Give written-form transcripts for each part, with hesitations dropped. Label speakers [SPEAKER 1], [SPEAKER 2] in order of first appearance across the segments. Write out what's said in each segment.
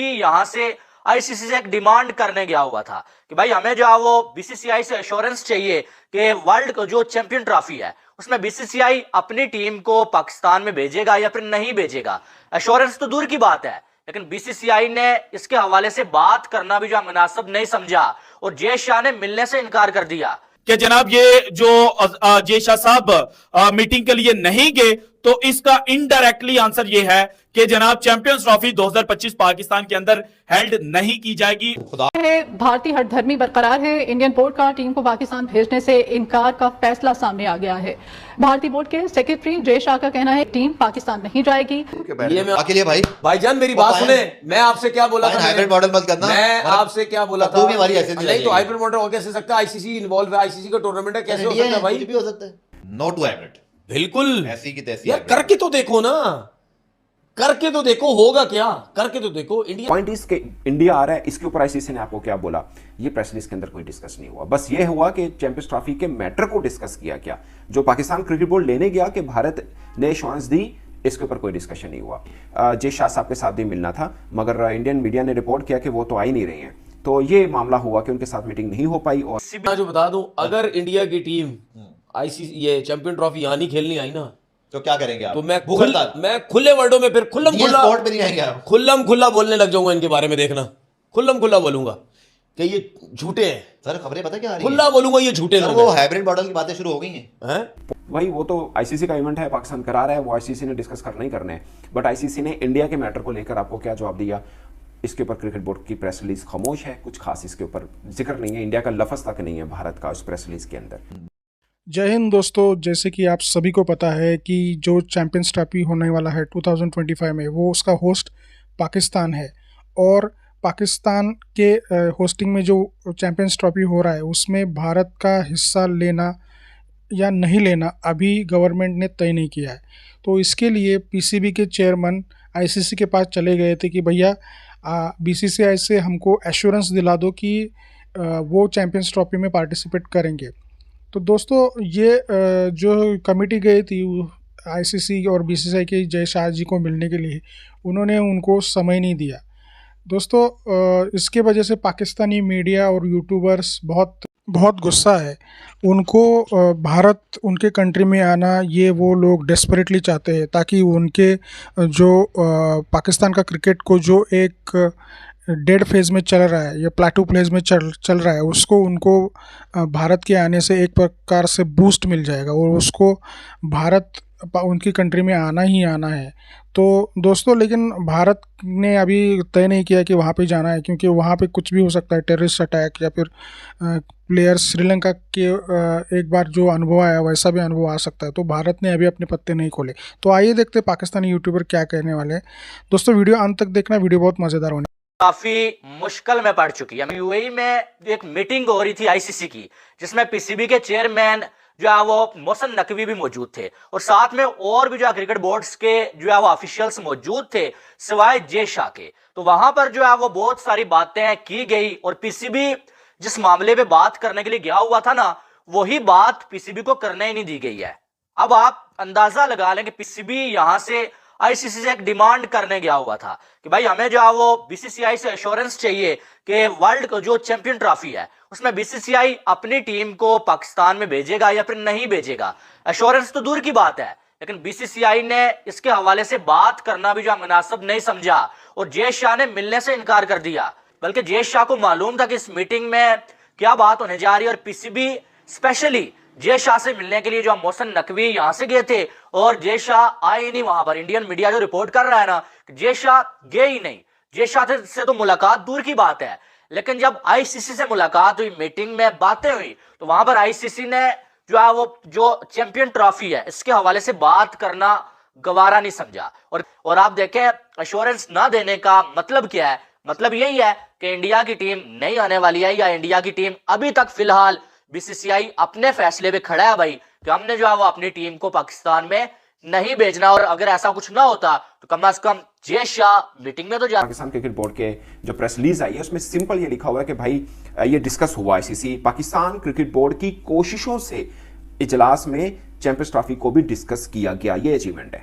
[SPEAKER 1] यहाँ से आईसीसी से एक डिमांड करने गया हुआ था कि भाई हमें जो है वो बीसीसीआई से एश्योरेंस चाहिए कि वर्ल्ड को जो चैंपियन ट्रॉफी है उसमें बीसीसीआई अपनी टीम को पाकिस्तान में भेजेगा या फिर नहीं भेजेगा। एश्योरेंस तो दूर की बात है, लेकिन बीसीसीआई ने इसके हवाले से बात करना भी जो मुनासिब नहीं समझा और जय शाह ने मिलने से इनकार कर दिया
[SPEAKER 2] कि जनाब ये जो जय शाह साहब मीटिंग के लिए नहीं गए, तो इसका इनडायरेक्टली आंसर ये है कि जनाब चैंपियंस ट्रॉफी 2025 पाकिस्तान के अंदर हेल्ड नहीं की जाएगी।
[SPEAKER 3] भारतीय हठधर्मी बरकरार है। इंडियन बोर्ड का टीम को पाकिस्तान भेजने से इनकार का फैसला सामने आ गया है। भारतीय बोर्ड के सेक्रेटरी जय शाह का कहना है टीम पाकिस्तान नहीं जाएगी।
[SPEAKER 4] ये मैं अकेले
[SPEAKER 5] भाईजान मेरी बात सुने, मैं आपसे क्या बोला था,
[SPEAKER 4] हाइब्रिड मॉडल मत करना।
[SPEAKER 5] मैं आपसे क्या बोला था,
[SPEAKER 4] नहीं
[SPEAKER 5] तो हाइब्रिड मॉडल हो कैसे सकता है? आईसीसी इन्वॉल्व है, आईसीसी का टूर्नामेंट है, कैसे हो सकता है भाई?
[SPEAKER 4] भी हो सकता है, नो टू हाइब्रिड,
[SPEAKER 5] बिल्कुल
[SPEAKER 4] ऐसी की तैसी
[SPEAKER 5] यार। करके तो देखो ना, करके तो देखो, होगा क्या, करके तो देखो। इंडिया
[SPEAKER 6] पॉइंट इस के इंडिया आ रहा है, इसके ऊपर आईसीसी ने आपको क्या बोला, ये प्रेस रिलीज के अंदर कोई डिस्कस नहीं हुआ। बस ये हुआ कि चैंपियंस ट्रॉफी के मैटर को डिस्कस किया गया, जो पाकिस्तान क्रिकेट बोर्ड लेने गया कि भारत ने एश्योरेंस दी, इसके ऊपर कोई डिस्कशन नहीं हुआ। जय शाह साहब के साथ भी मिलना था, मगर इंडियन मीडिया ने रिपोर्ट किया कि वो तो आ ही नहीं रही हैं, तो ये मामला हुआ कि उनके साथ मीटिंग नहीं हो पाई। और
[SPEAKER 5] जो बता दूं, अगर इंडिया की टीम आईसीसी ये चैंपियन ट्रॉफी यहाँ नहीं खेलनी आई ना,
[SPEAKER 4] तो क्या करेंगे आप?
[SPEAKER 5] तो मैं खुले वर्डों में फिर खुल्लम खुल्ला बोलने लग जाऊंगा इनके बारे में। देखना, खुल्लम खुल्ला बोलूंगा कि ये झूठे हैं
[SPEAKER 4] सर। खबरें पता क्या आ रही हैं?
[SPEAKER 5] खुल्ला बोलूंगा ये झूठे लोग हैं।
[SPEAKER 4] वो हाइब्रिड मॉडल की बातें शुरू हो गई हैं।
[SPEAKER 6] भाई वो तो आईसीसी का इवेंट है, पाकिस्तान करा रहा है, वो आईसीसी ने डिस्कस करना ही करना है। बट आईसीसी ने इंडिया के मैटर को लेकर आपको क्या जवाब दिया, इसके ऊपर क्रिकेट बोर्ड की प्रेस रिलीज खामोश है, कुछ खास इसके ऊपर जिक्र नहीं है, इंडिया का लफ्ज तक नहीं है भारत का उस प्रेस रिलीज के अंदर।
[SPEAKER 7] जय हिंद दोस्तों, जैसे कि आप सभी को पता है कि जो चैंपियंस ट्रॉफी होने वाला है 2025 में, वो उसका होस्ट पाकिस्तान है। और पाकिस्तान के होस्टिंग में जो चैंपियंस ट्रॉफी हो रहा है उसमें भारत का हिस्सा लेना या नहीं लेना अभी गवर्नमेंट ने तय नहीं किया है। तो इसके लिए पीसीबी के चेयरमैन आईसीसी के पास चले गए थे कि भैया बीसीसीआई से हमको एश्योरेंस दिला दो कि वो चैंपियंस ट्रॉफी में पार्टिसिपेट करेंगे। तो दोस्तों ये जो कमेटी गई थी आईसीसी और बीसीसीआई के जय शाह जी को मिलने के लिए, उन्होंने उनको समय नहीं दिया। दोस्तों इसके वजह से पाकिस्तानी मीडिया और यूट्यूबर्स बहुत गुस्सा है। उनको भारत उनके कंट्री में आना ये वो लोग डेस्परेटली चाहते हैं, ताकि उनके जो पाकिस्तान का क्रिकेट को जो एक डेड फेज़ में चल रहा है या प्लेटू फेज़ में चल रहा है, उसको उनको भारत के आने से एक प्रकार से बूस्ट मिल जाएगा और उसको भारत उनकी कंट्री में आना ही आना है। तो दोस्तों लेकिन भारत ने अभी तय नहीं किया कि वहाँ पे जाना है, क्योंकि वहाँ पे कुछ भी हो सकता है, टेररिस्ट अटैक या फिर प्लेयर्स श्रीलंका के एक बार जो अनुभव आया वैसा भी अनुभव आ सकता है। तो भारत ने अभी अपने पत्ते नहीं खोले। तो आइए देखते पाकिस्तानी यूट्यूबर क्या कहने वाले हैं। दोस्तों वीडियो अंत तक देखना, वीडियो बहुत मज़ेदार होने
[SPEAKER 1] काफी मुश्किल में पड़ चुकी है। यूएई में एक मीटिंग हो रही थी आईसीसी की, जिसमें पीसीबी के चेयरमैन जो है वो मोहसिन नकवी भी मौजूद थे और साथ में और भी जो है क्रिकेट बोर्ड्स के जो है वो ऑफिशियल्स मौजूद थे सिवाय जय शाह के। तो वहां पर जो है वो बहुत सारी बातें की गई और पीसीबी जिस मामले पे बात करने के लिए गया हुआ था ना, वही बात पीसीबी को करने ही नहीं दी गई है। अब आप अंदाजा लगा लें कि पीसीबी यहां से आईसीसी से एक डिमांड करने गया हुआ था कि भाई हमें जो है वो बीसीसीआई से एश्योरेंस चाहिए कि वर्ल्ड को जो चैंपियन ट्रॉफी है उसमें बीसीसीआई अपनी टीम को पाकिस्तान में भेजेगा या फिर नहीं भेजेगा। एश्योरेंस तो दूर की बात है, लेकिन बीसीसीआई ने इसके हवाले से बात करना भी जो मुनासिब नहीं समझा और जय शाह ने मिलने से इनकार कर दिया। बल्कि जय शाह को मालूम था कि इस मीटिंग में क्या बात होने जा रही है और पीसीबी स्पेशली जय शाह से मिलने के लिए जो मोहसिन नकवी यहां से गए थे और जय शाह आए नहीं वहां पर। इंडियन मीडिया जो रिपोर्ट कर रहा है ना, जय शाह गए ही नहीं। जय शाह से तो मुलाकात दूर की बात है, लेकिन जब आईसीसी से मुलाकात हुई, मीटिंग में बातें हुई, तो वहां पर आईसीसी ने जो है वो जो चैंपियन ट्रॉफी है इसके हवाले से बात करना गवारा नहीं समझा। और आप देखें एश्योरेंस ना देने का मतलब क्या है? मतलब यही है कि इंडिया की टीम नहीं आने वाली है, या इंडिया की टीम अभी तक फिलहाल बीसीसीआई अपने फैसले पे खड़ा है भाई कि हमने जो है वो अपनी टीम को पाकिस्तान में नहीं भेजना। और अगर ऐसा कुछ ना होता तो कम से कम जय शाह मीटिंग में तो जा।
[SPEAKER 6] पाकिस्तान क्रिकेट बोर्ड के जो प्रेस रिलीज आई है उसमें सिंपल ये लिखा हुआ है कि भाई ये डिस्कस हुआ आईसीसी पाकिस्तान क्रिकेट बोर्ड की कोशिशों से इजलास में चैंपियंस ट्रॉफी को भी डिस्कस किया गया, ये अचीवमेंट है।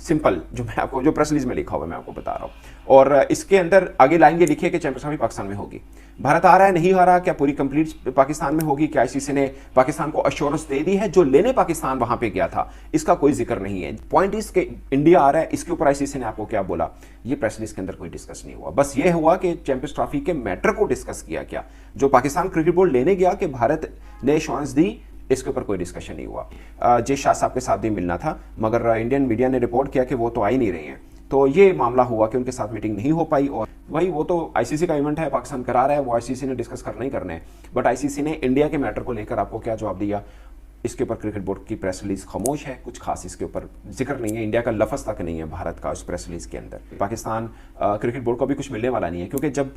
[SPEAKER 6] सिंपल जो मैं आपको जो प्रेस रिलीज में लिखा हुआ है मैं आपको बता रहा हूँ। और इसके अंदर आगे लाइन ये लिखी है कि चैंपियंस ट्रॉफी पाकिस्तान में होगी। भारत आ रहा है नहीं आ रहा, क्या पूरी कंप्लीट पाकिस्तान में होगी, क्या आईसीसी ने पाकिस्तान को अश्योरेंस दे दी है? जो लेने पाकिस्तान वहां पे गया था इसका कोई जिक्र नहीं है। पॉइंट इज के इंडिया आ रहा है, इसके ऊपर आईसीसी ने आपको क्या बोला, ये प्रेस रिलीज के अंदर कोई डिस्कस नहीं हुआ। बस ये हुआ कि चैंपियंस ट्रॉफी के मैटर को डिस्कस किया गया, जो पाकिस्तान क्रिकेट बोर्ड लेने गया कि भारत ने एश्योरेंस दी, इसके ऊपर कोई डिस्कशन नहीं हुआ। जय शाह साहब के साथ भी मिलना था, मगर इंडियन मीडिया ने रिपोर्ट किया कि वो तो आ ही नहीं रही हैं, तो ये मामला हुआ कि उनके साथ मीटिंग नहीं हो पाई। और भाई वो तो आईसीसी का इवेंट है, पाकिस्तान करा रहा है, वो आईसीसी ने डिस्कस करना ही करना है। बट आईसीसी ने इंडिया के मैटर को लेकर आपको क्या जवाब दिया, इसके ऊपर क्रिकेट बोर्ड की प्रेस रिलीज खामोश है, कुछ खास इसके ऊपर जिक्र नहीं है, इंडिया का लफ्ज़ तक नहीं है भारत का उस प्रेस रिलीज के अंदर। पाकिस्तान क्रिकेट बोर्ड को भी कुछ मिलने वाला नहीं है, क्योंकि जब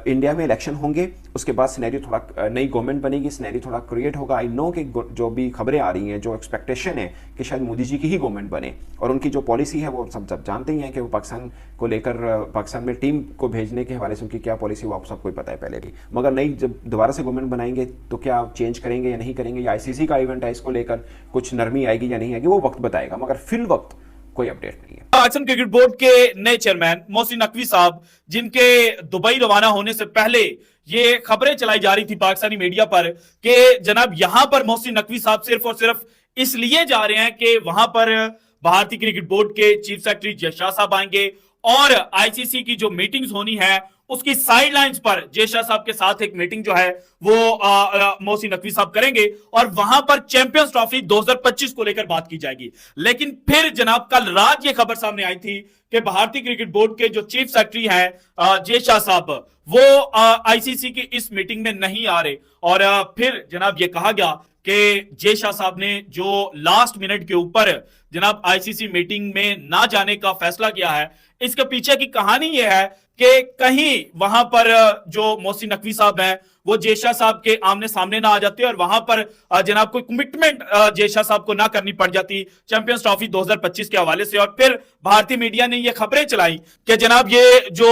[SPEAKER 6] इंडिया में इलेक्शन होंगे उसके बाद सिनेरियो थोड़ा नई गवर्नमेंट बनेगी, सिनेरियो थोड़ा क्रिएट होगा। आई नो कि जो भी खबरें आ रही हैं, जो एक्सपेक्टेशन है कि शायद मोदी जी की ही गवर्नमेंट बने, और उनकी जो पॉलिसी है वो सब जानते ही हैं कि वो पाकिस्तान को लेकर पाकिस्तान में टीम को भेजने के हवाले से उनकी क्या पॉलिसी वो आप सबको ही पता है पहले भी। मगर नई जब दोबारा से गवर्नमेंट बनाएंगे तो क्या चेंज करेंगे या नहीं करेंगे, या आईसीसी का इवेंट है इसको लेकर कुछ नरमी आएगी या नहीं आएगी, वो वक्त बताएगा। मगर फिल वक्त कोई अपडेट नहीं है।
[SPEAKER 2] पाकिस्तान क्रिकेट बोर्ड के नए चेयरमैन मोहसिन नकवी साहब, जिनके दुबई रवाना होने से पहले ये खबरें चलाई जा रही थी पाकिस्तानी मीडिया पर कि जनाब यहां पर मोहसिन नकवी साहब सिर्फ और सिर्फ इसलिए जा रहे हैं कि वहां पर भारतीय क्रिकेट बोर्ड के चीफ सेक्रेटरी जय शाह साहब आएंगे और आईसीसी की जो मीटिंग्स होनी है उसकी साइडलाइंस पर जय शाह साहब के साथ एक मीटिंग जो है वो मोहसिन नकवी साहब करेंगे और वहां पर चैंपियंस ट्रॉफी 2025 को लेकर बात की जाएगी। लेकिन फिर जनाब कल रात ये खबर सामने आई थी कि भारतीय क्रिकेट बोर्ड के जो चीफ सेक्रेटरी हैं जय शाह साहब, वो आईसीसी की इस मीटिंग में नहीं आ रहे। और फिर जनाब ये कहा गया कि जय शाह साहब ने जो लास्ट मिनट के ऊपर जनाब आईसीसी मीटिंग में ना जाने का फैसला किया है, इसके पीछे की कहानी यह है कि कहीं वहां पर जो मोहसिन नकवी साहब हैं वो जय शाह साहब के आमने सामने ना आ जाते और वहां पर जनाब कोई कमिटमेंट जय शाह साहब को ना करनी पड़ जाती चैंपियंस ट्रॉफी 2025 के हवाले से। और फिर भारतीय मीडिया ने ये खबरें चलाई कि जनाब ये जो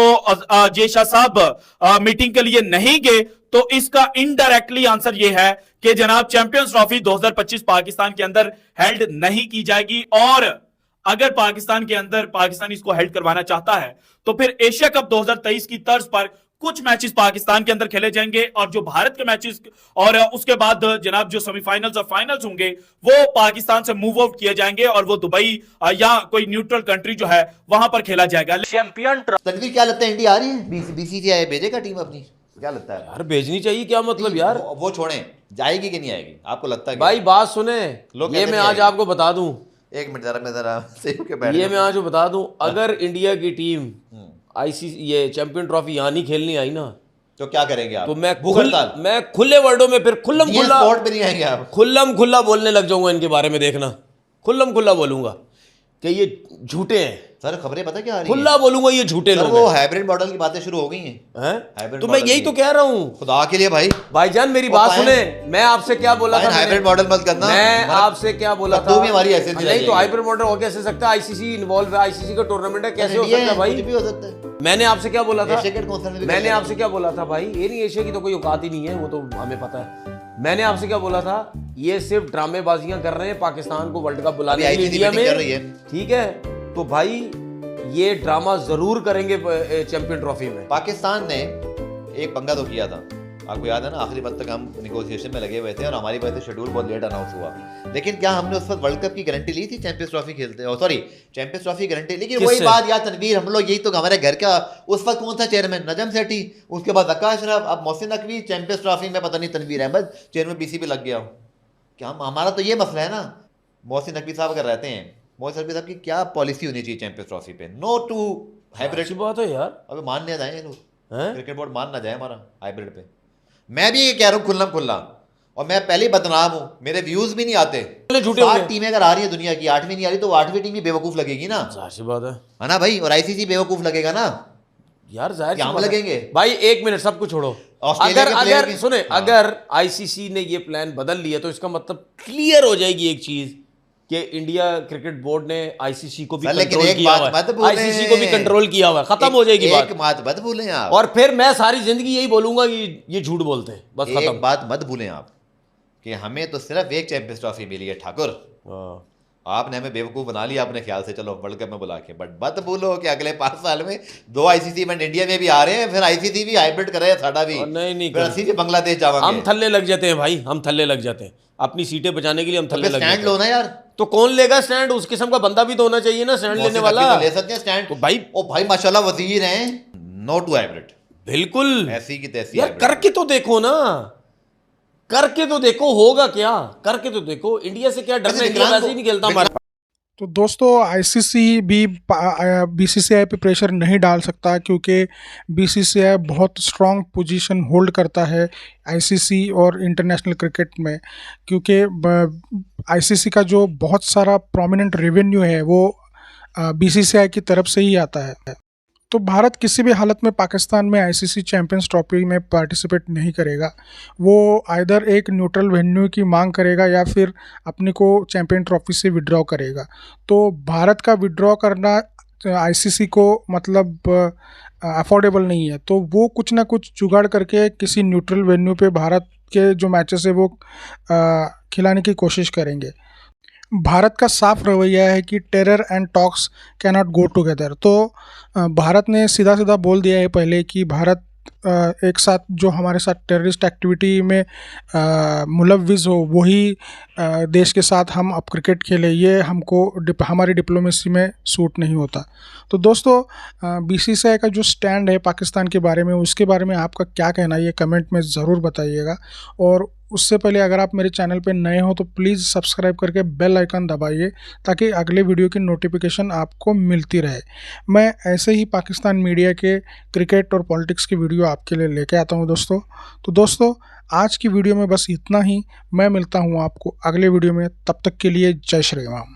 [SPEAKER 2] जय शाह साहब मीटिंग के लिए नहीं गए, तो इसका इनडायरेक्टली आंसर ये है कि जनाब चैंपियंस ट्रॉफी 2025 पाकिस्तान के अंदर हेल्ड नहीं की जाएगी। और अगर पाकिस्तान के अंदर पाकिस्तान इसको हेल्ड करवाना चाहता है तो फिर एशिया कप 2023 की तर्ज पर कुछ मैचेस पाकिस्तान के अंदर खेले जाएंगे और जो भारत के मैचेस और उसके बाद जनाब जो सेमीफाइनल्स और फाइनल्स होंगे वो पाकिस्तान से मूव आउट किए जाएंगे और वो दुबई या कोई न्यूट्रल कंट्री जो है वहां पर खेला जाएगा।
[SPEAKER 1] चैंपियन
[SPEAKER 4] तनवीर क्या लगता है इंडिया आ रही है, बीसीसीआई भेजेगा टीम अपनी, क्या लगता है?
[SPEAKER 5] यार भेजनी चाहिए, क्या मतलब यार,
[SPEAKER 4] वो छोड़ें, जाएगी कि नहीं आएगी आपको लगता है?
[SPEAKER 5] भाई बात सुने, ये मैं आज आपको बता दूं,
[SPEAKER 4] एक मिनट जरा सेव के बैठ,
[SPEAKER 5] ये मैं आज बता दूं, अगर इंडिया की टीम आईसीसी ये चैंपियन ट्रॉफी यहाँ नहीं खेलनी आई ना
[SPEAKER 4] तो क्या करेंगे आप?
[SPEAKER 5] तो
[SPEAKER 4] मैं
[SPEAKER 5] मैं खुले वर्डों में फिर खुल्लम खुल्ला
[SPEAKER 4] स्पॉट पे नहीं आएंगे आप,
[SPEAKER 5] खुल्लम खुल्ला बोलने लग जाऊंगा इनके बारे में, देखना खुल्लम खुल्ला बोलूंगा कि ये झूठे हैं।
[SPEAKER 4] सर खबरें पता क्या आ रही
[SPEAKER 5] खुल्ला बोलूंगा ये झूठे
[SPEAKER 4] सर,
[SPEAKER 5] लोग
[SPEAKER 4] वो
[SPEAKER 5] हैं।
[SPEAKER 4] हाइब्रिड मॉडल की बातें शुरू हो गई हैं।
[SPEAKER 5] हैं? तो मैं यही तो कह रहा हूँ,
[SPEAKER 4] खुदा के लिए
[SPEAKER 5] भाईजान मेरी बात सुने, मैं आपसे क्या बोला था,
[SPEAKER 4] हाइब्रिड मॉडल मत करना,
[SPEAKER 5] मैं आपसे क्या बोला था,
[SPEAKER 4] हमारी ऐसे
[SPEAKER 5] नहीं तो हाइब्रिड मॉडल हो कैसे सकता है, आईसीसी इन्वॉल्व है, आईसीसी का टूर्नामेंट है, कैसे हो सकता है भाई?
[SPEAKER 4] भी हो सकता है।
[SPEAKER 5] मैंने आपसे क्या बोला था, मैंने आपसे क्या बोला था भाई, ये नहीं एशिया की तो कोई औकात ही नहीं है, वो तो हमें पता है। मैंने आपसे क्या बोला था, ये सिर्फ ड्रामेबाजियां कर रहे हैं पाकिस्तान को वर्ल्ड कप बुलाने के लिए इंडिया में, ठीक है? तो भाई ये ड्रामा जरूर करेंगे चैंपियन ट्रॉफी में।
[SPEAKER 4] पाकिस्तान ने एक पंगा तो किया था, आपको याद है ना, आखिरी वक्त तक हम निगोशिएशन में लगे हुए थे और हमारी वजह से शेड्यूल बहुत लेट अनाउंस हुआ। लेकिन क्या हमने उस वक्त वर्ल्ड कप की गारंटी ली थी चैंपियंस ट्रॉफी खेलते, और सॉरी चैंपियंस ट्रॉफी गारंटी? लेकिन वही बात यार तनवीर, हम लोग यही तो हमारे घर का उस वक्त कौन था चेयरमैन? नजम सेठी, उसके बाद अक्का अशरफ, अब मोहसिन नकवी, चैंपियंस ट्रॉफी में पता नहीं तनवीर अहमद चेयरमैन बीसीबी लग गया हो क्या? हमारा तो ये मसला है ना, मोहसिन नकवी साहब अगर रहते हैं, मोहसिन नकवी साहब की क्या पॉलिसी होनी चाहिए चैंपियंस ट्रॉफी पे? नो टू हाइब्रिड
[SPEAKER 5] बात है यार,
[SPEAKER 4] अबे मान ना जाए लोग, क्रिकेट बोर्ड मान ना जाए हमारा हाइब्रिड पे। मैं भी ये कह रहा हूँ खुल्लम खुल्ला, और मैं पहले ही बदनाम हूँ, मेरे व्यूज भी नहीं आते। 7 टीमें अगर आ रही है दुनिया की, 8वीं नहीं आ रही तो 8वीं टीम भी बेवकूफ लगेगी ना,
[SPEAKER 5] जाहिर बात
[SPEAKER 4] है ना भाई? और आईसीसी बेवकूफ लगेगा ना
[SPEAKER 5] यार, जाहिर
[SPEAKER 4] हम लगेंगे
[SPEAKER 5] भाई। एक मिनट सब कुछ छोड़ो, अगर सुने, अगर आईसीसी ने ये प्लान बदल लिया तो इसका मतलब क्लियर हो जाएगी एक चीज कि इंडिया क्रिकेट बोर्ड ने आईसीसी को भी कंट्रोल किया हुआ है, आईसीसी को भी कंट्रोल किया हुआ है, खत्म हो जाएगी बात।
[SPEAKER 4] एक बात मत भूलें आप,
[SPEAKER 5] और फिर मैं सारी जिंदगी यही बोलूंगा कि ये झूठ बोलते हैं, बस खत्म।
[SPEAKER 4] एक बात मत भूलें आप कि हमें तो सिर्फ एक चैंपियंस ट्रॉफी मिली है ठाकुर, आपने हमें बेवकूफ़ बना लिया अपने ख्याल से, चलो वर्ल्ड कप में बुला के, बट मत भूलो कि अगले 5 साल में 2 आईसीसी इवेंट इंडिया में भी आ रहे हैं, फिर आईसीसी भी हाइब्रिड करे साडा भी,
[SPEAKER 5] नहीं
[SPEAKER 4] फिर असी भी बांग्लादेश जावांगे।
[SPEAKER 5] हम थल्ले लग जाते हैं भाई, हम थल्ले लग जाते हैं अपनी सीटें बचाने के लिए, हम थल्ले लग जाते हैं।
[SPEAKER 4] स्टैंड लो ना यार,
[SPEAKER 5] तो कौन लेगा स्टैंड? उस किस्म का बंदा भी तो होना चाहिए ना स्टैंड लेने वाला।
[SPEAKER 4] ले सकते हैं स्टैंड
[SPEAKER 5] तो भाई,
[SPEAKER 4] ओ भाई माशाल्लाह वजीर हैं, नो टू हाइब्रिड,
[SPEAKER 5] बिल्कुल
[SPEAKER 4] ऐसी की तैसी
[SPEAKER 5] यार, करके तो देखो ना, करके तो देखो होगा क्या, करके तो देखो। इंडिया से क्या डरना, इंडिया वैसे ही नहीं खेलता हमारा।
[SPEAKER 7] तो दोस्तों आईसीसी भी बीसीसीआई पे प्रेशर नहीं डाल सकता, क्योंकि बीसीसीआई बहुत स्ट्रॉन्ग पोजीशन होल्ड करता है आईसीसी और इंटरनेशनल क्रिकेट में, क्योंकि आईसीसी का जो बहुत सारा प्रोमिनेंट रेवेन्यू है वो बीसीसीआई की तरफ से ही आता है। तो भारत किसी भी हालत में पाकिस्तान में आईसीसी चैंपियंस ट्रॉफी में पार्टिसिपेट नहीं करेगा। वो आइदर एक न्यूट्रल वेन्यू की मांग करेगा या फिर अपने को चैंपियन ट्रॉफी से विड्रॉ करेगा। तो भारत का विड्रॉ करना आईसीसी को मतलब अफोर्डेबल नहीं है, तो वो कुछ ना कुछ जुगाड़ करके किसी न्यूट्रल वेन्यू पे भारत के जो मैचेस है वो खिलाने की कोशिश करेंगे। भारत का साफ रवैया है कि terror and talks can not go together. तो भारत ने सीधा सीधा बोल दिया है पहले कि भारत एक साथ जो हमारे साथ टेररिस्ट एक्टिविटी में मुलव्विज़ हो वही देश के साथ हम अब क्रिकेट खेलें, ये हमको हमारी डिप्लोमेसी में सूट नहीं होता। तो दोस्तों बीसीसीआई का जो स्टैंड है पाकिस्तान के बारे में, उसके बारे में आपका क्या कहना है ये कमेंट में ज़रूर बताइएगा। और उससे पहले अगर आप मेरे चैनल पे नए हो तो प्लीज़ सब्सक्राइब करके बेल आइकन दबाइए ताकि अगले वीडियो की नोटिफिकेशन आपको मिलती रहे। मैं ऐसे ही पाकिस्तान मीडिया के क्रिकेट और पॉलिटिक्स की वीडियो आपके लिए लेके आता हूं दोस्तों। तो दोस्तों आज की वीडियो में बस इतना ही, मैं मिलता हूं आपको अगले वीडियो में, तब तक के लिए जय श्री राम।